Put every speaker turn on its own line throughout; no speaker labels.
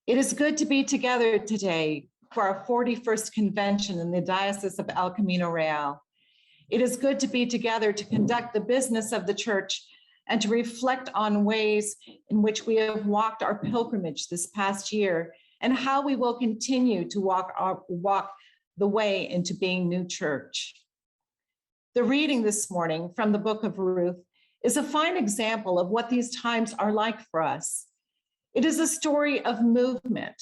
It is good to be together today for our 41st convention in the Diocese of El Camino Real. It is good to be together to conduct the business of the church and to reflect on ways in which we have walked our pilgrimage this past year and how we will continue to walk the way into being new church. The reading this morning from the book of Ruth is a fine example of what these times are like for us. It is a story of movement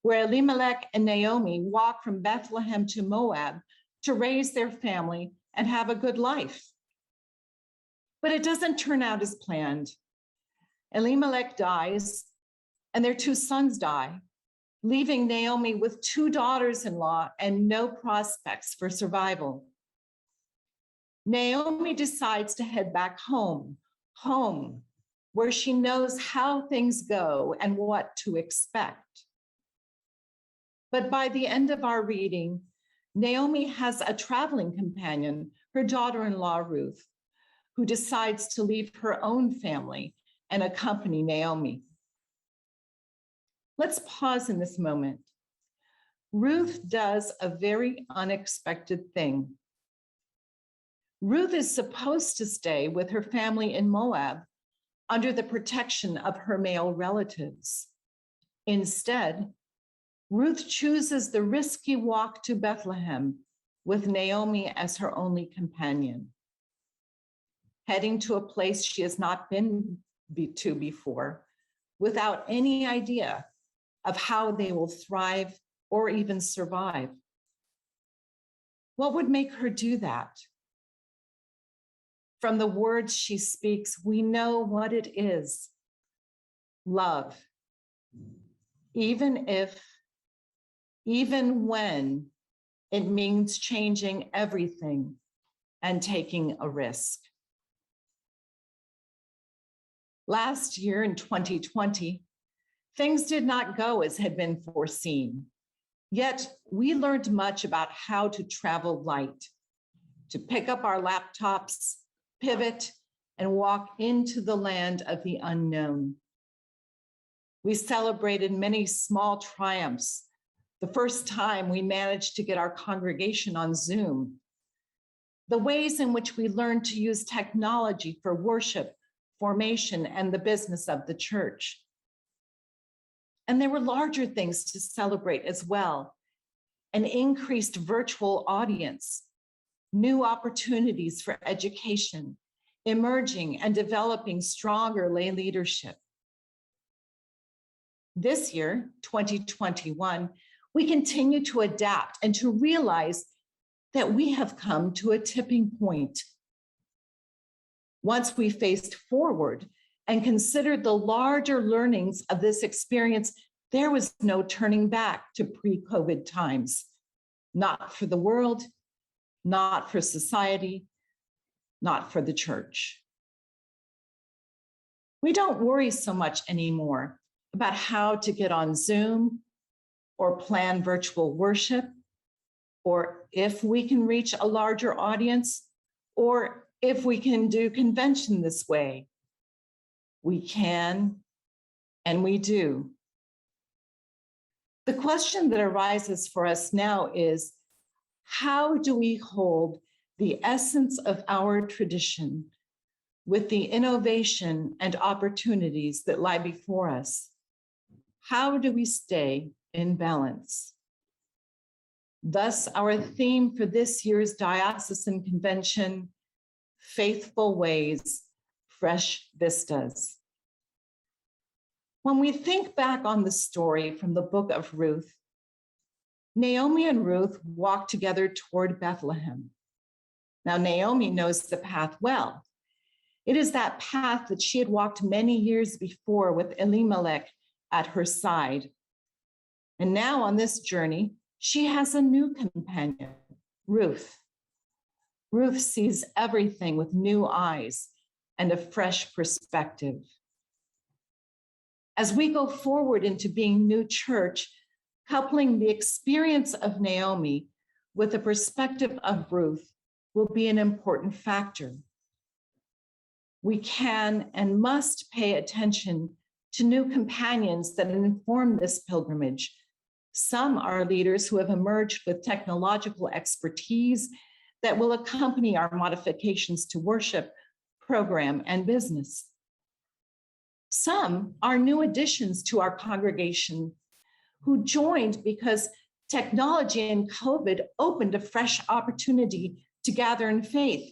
where Elimelech and Naomi walk from Bethlehem to Moab to raise their family and have a good life. But it doesn't turn out as planned. Elimelech dies and their two sons die, leaving Naomi with two daughters-in-law and no prospects for survival. Naomi decides to head back home, where she knows how things go and what to expect. But by the end of our reading, Naomi has a traveling companion, her daughter-in-law, Ruth, who decides to leave her own family and accompany Naomi. Let's pause in this moment. Ruth does a very unexpected thing. Ruth is supposed to stay with her family in Moab under the protection of her male relatives. Instead, Ruth chooses the risky walk to Bethlehem with Naomi as her only companion, heading to a place she has not been to before, without any idea of how they will thrive or even survive. What would make her do that? From the words she speaks, we know what it is: love. Even when it means changing everything and taking a risk. Last year in 2020, things did not go as had been foreseen. Yet we learned much about how to travel light, to pick up our laptops, pivot, and walk into the land of the unknown. We celebrated many small triumphs. The first time we managed to get our congregation on Zoom. The ways in which we learned to use technology for worship, formation, and the business of the church. And there were larger things to celebrate as well: an increased virtual audience, new opportunities for education, emerging and developing stronger lay leadership. This year, 2021, we continue to adapt and to realize that we have come to a tipping point. Once we faced forward and considered the larger learnings of this experience, there was no turning back to pre-COVID times, not for the world, not for society, not for the church. We don't worry so much anymore about how to get on Zoom or plan virtual worship, or if we can reach a larger audience, or if we can do convention this way. We can, and we do. The question that arises for us now is, how do we hold the essence of our tradition with the innovation and opportunities that lie before us? How do we stay in balance? Thus, our theme for this year's Diocesan Convention, Faithful Ways, Fresh Vistas. When we think back on the story from the book of Ruth, Naomi and Ruth walked together toward Bethlehem. Now, Naomi knows the path well. It is that path that she had walked many years before with Elimelech at her side. And now on this journey, she has a new companion, Ruth. Ruth sees everything with new eyes and a fresh perspective. As we go forward into being new church, coupling the experience of Naomi with the perspective of Ruth will be an important factor. We can and must pay attention to new companions that inform this pilgrimage. Some are leaders who have emerged with technological expertise that will accompany our modifications to worship, program, and business. Some are new additions to our congregation who joined because technology and COVID opened a fresh opportunity to gather in faith.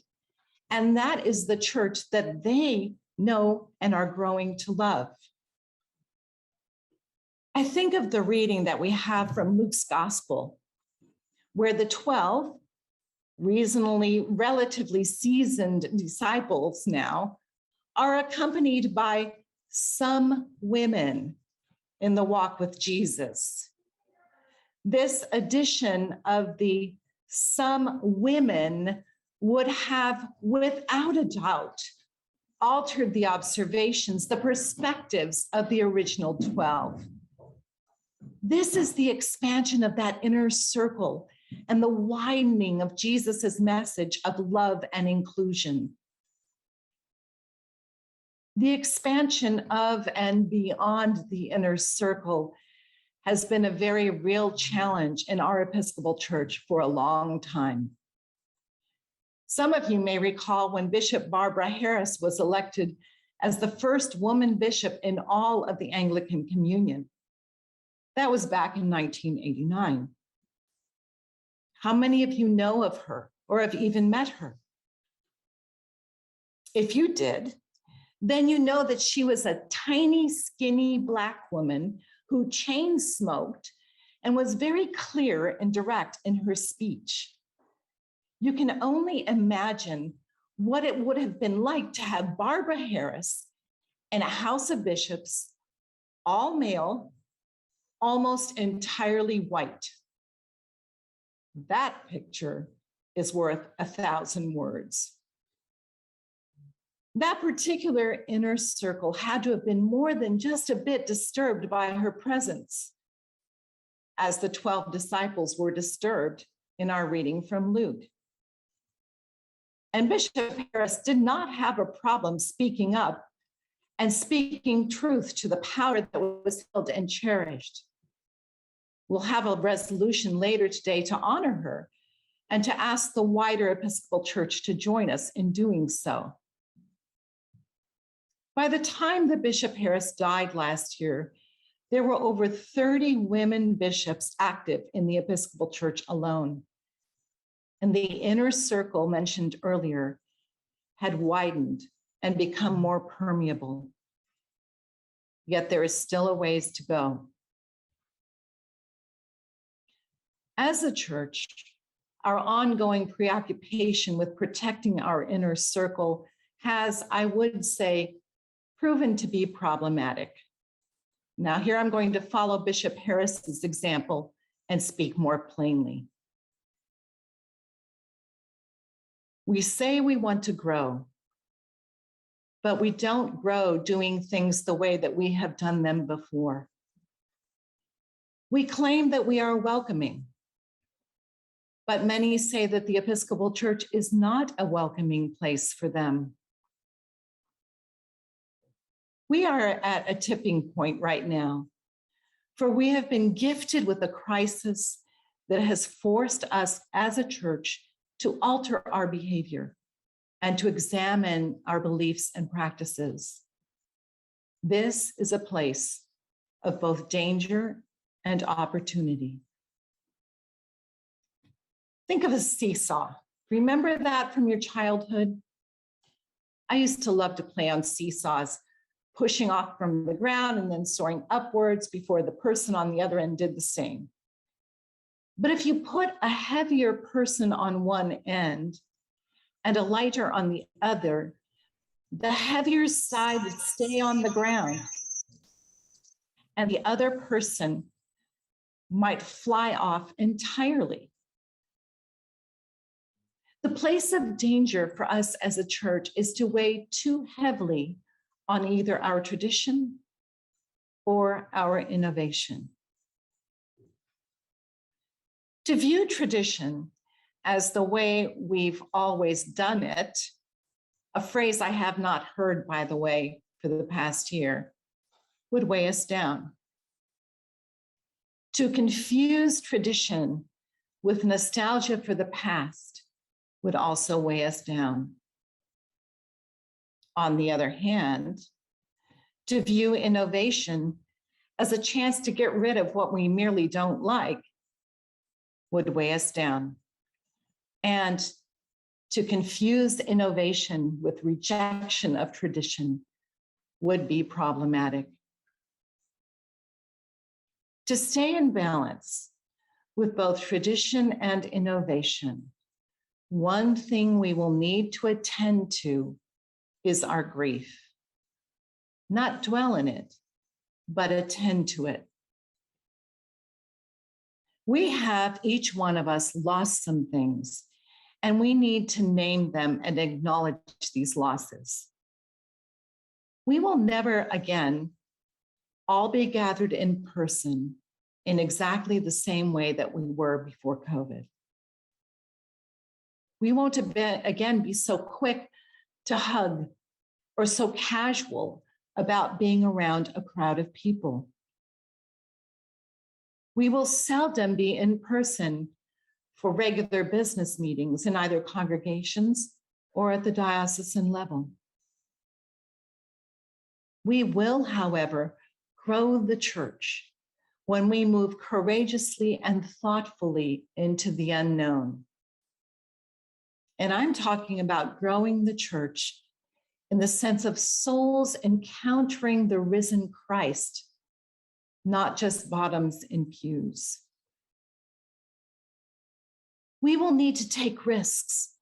And that is the church that they know and are growing to love. I think of the reading that we have from Luke's gospel, where the 12 relatively seasoned disciples now are accompanied by some women in the walk with Jesus. This addition of the some women would have, without a doubt, altered the observations, the perspectives of the original 12. This is the expansion of that inner circle and the widening of Jesus's message of love and inclusion. The expansion of and beyond the inner circle has been a very real challenge in our Episcopal Church for a long time. Some of you may recall when Bishop Barbara Harris was elected as the first woman bishop in all of the Anglican Communion. That was back in 1989. How many of you know of her or have even met her? If you did, then you know that she was a tiny, skinny Black woman who chain smoked and was very clear and direct in her speech. You can only imagine what it would have been like to have Barbara Harris in a house of bishops, all male, almost entirely white. That picture is worth 1,000 words. That particular inner circle had to have been more than just a bit disturbed by her presence, as the 12 disciples were disturbed in our reading from Luke. And Bishop Harris did not have a problem speaking up and speaking truth to the power that was held and cherished. We'll have a resolution later today to honor her and to ask the wider Episcopal Church to join us in doing so. By the time that Bishop Harris died last year, there were over 30 women bishops active in the Episcopal Church alone. And the inner circle mentioned earlier had widened and become more permeable. Yet there is still a ways to go. As a church, our ongoing preoccupation with protecting our inner circle has, I would say, proven to be problematic. Now, here I'm going to follow Bishop Harris's example and speak more plainly. We say we want to grow, but we don't grow doing things the way that we have done them before. We claim that we are welcoming, but many say that the Episcopal Church is not a welcoming place for them. We are at a tipping point right now, for we have been gifted with a crisis that has forced us as a church to alter our behavior and to examine our beliefs and practices. This is a place of both danger and opportunity. Think of a seesaw. Remember that from your childhood? I used to love to play on seesaws, pushing off from the ground and then soaring upwards before the person on the other end did the same. But if you put a heavier person on one end and a lighter on the other, the heavier side would stay on the ground and the other person might fly off entirely. The place of danger for us as a church is to weigh too heavily on either our tradition or our innovation. To view tradition as the way we've always done it, a phrase I have not heard, by the way, for the past year, would weigh us down. To confuse tradition with nostalgia for the past would also weigh us down. On the other hand, to view innovation as a chance to get rid of what we merely don't like would weigh us down. And to confuse innovation with rejection of tradition would be problematic. To stay in balance with both tradition and innovation, one thing we will need to attend to is our grief. Not dwell in it, but attend to it. We have, each one of us, lost some things, and we need to name them and acknowledge these losses. We will never again all be gathered in person in exactly the same way that we were before COVID. We won't again be so quick to hug or so casual about being around a crowd of people. We will seldom be in person for regular business meetings in either congregations or at the diocesan level. We will, however, grow the church when we move courageously and thoughtfully into the unknown. And I'm talking about growing the church in the sense of souls encountering the risen Christ, not just bottoms in pews. We will need to take risks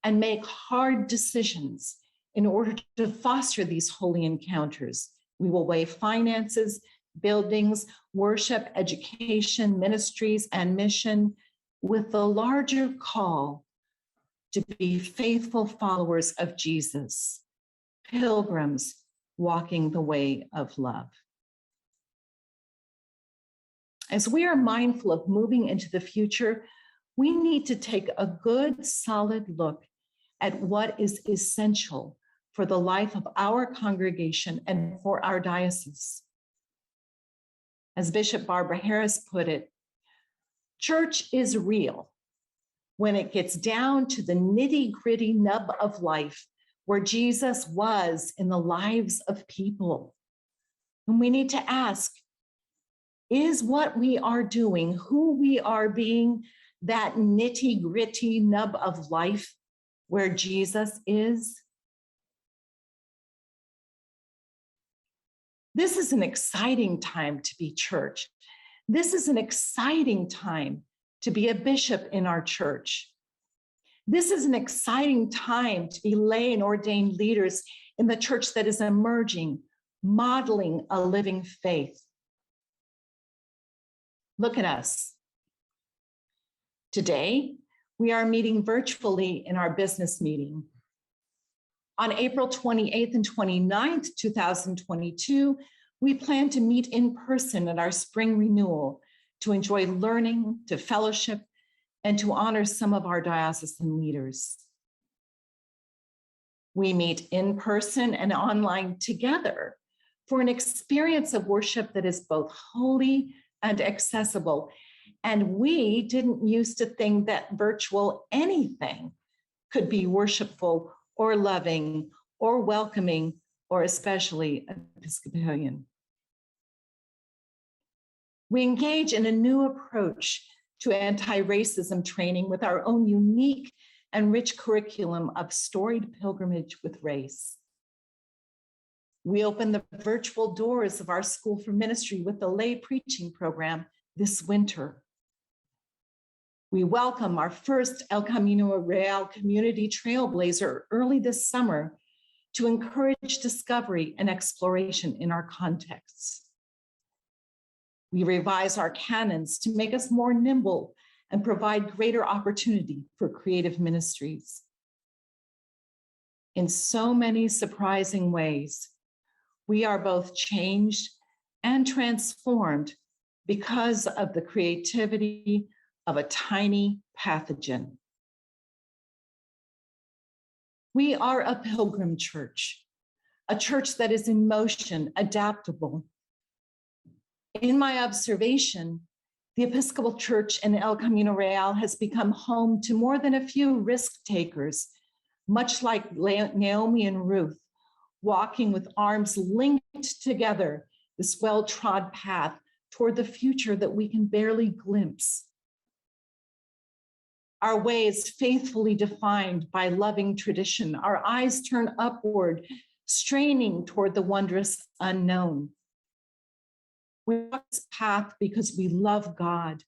and make hard decisions in order to foster these holy encounters. We will weigh finances, buildings, worship, education, ministries, and mission with the larger call to be faithful followers of Jesus, pilgrims walking the way of love. As we are mindful of moving into the future, we need to take a good, solid look at what is essential for the life of our congregation and for our diocese. As Bishop Barbara Harris put it, church is real when it gets down to the nitty-gritty nub of life where Jesus was in the lives of people. And we need to ask, is what we are doing, who we are being, that nitty-gritty nub of life where Jesus is? This is an exciting time to be church. This is an exciting time to be a bishop in our church. This is an exciting time to be lay and ordained leaders in the church that is emerging, modeling a living faith. Look at us. Today, we are meeting virtually in our business meeting. On April 28th and 29th, 2022, we plan to meet in person at our spring renewal to enjoy learning, to fellowship, and to honor some of our diocesan leaders. We meet in person and online together for an experience of worship that is both holy and accessible. And we didn't used to think that virtual anything could be worshipful or loving or welcoming or especially Episcopalian. We engage in a new approach to anti-racism training with our own unique and rich curriculum of storied pilgrimage with race. We open the virtual doors of our School for Ministry with the lay preaching program this winter. We welcome our first El Camino Real community trailblazer early this summer to encourage discovery and exploration in our contexts. We revise our canons to make us more nimble and provide greater opportunity for creative ministries. In so many surprising ways, we are both changed and transformed because of the creativity of a tiny pathogen. We are a pilgrim church, a church that is in motion, adaptable, In my observation, the Episcopal Church in El Camino Real has become home to more than a few risk takers, much like Naomi and Ruth, walking with arms linked together this well-trod path toward the future that we can barely glimpse. Our way is faithfully defined by loving tradition. Our eyes turn upward, straining toward the wondrous unknown. We walk this path because we love God,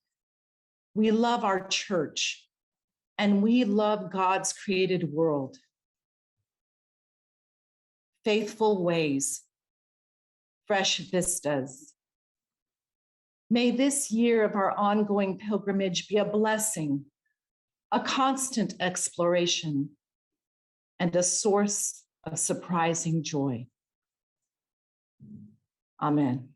we love our church, and we love God's created world. Faithful ways, fresh vistas. May this year of our ongoing pilgrimage be a blessing, a constant exploration, and a source of surprising joy. Amen.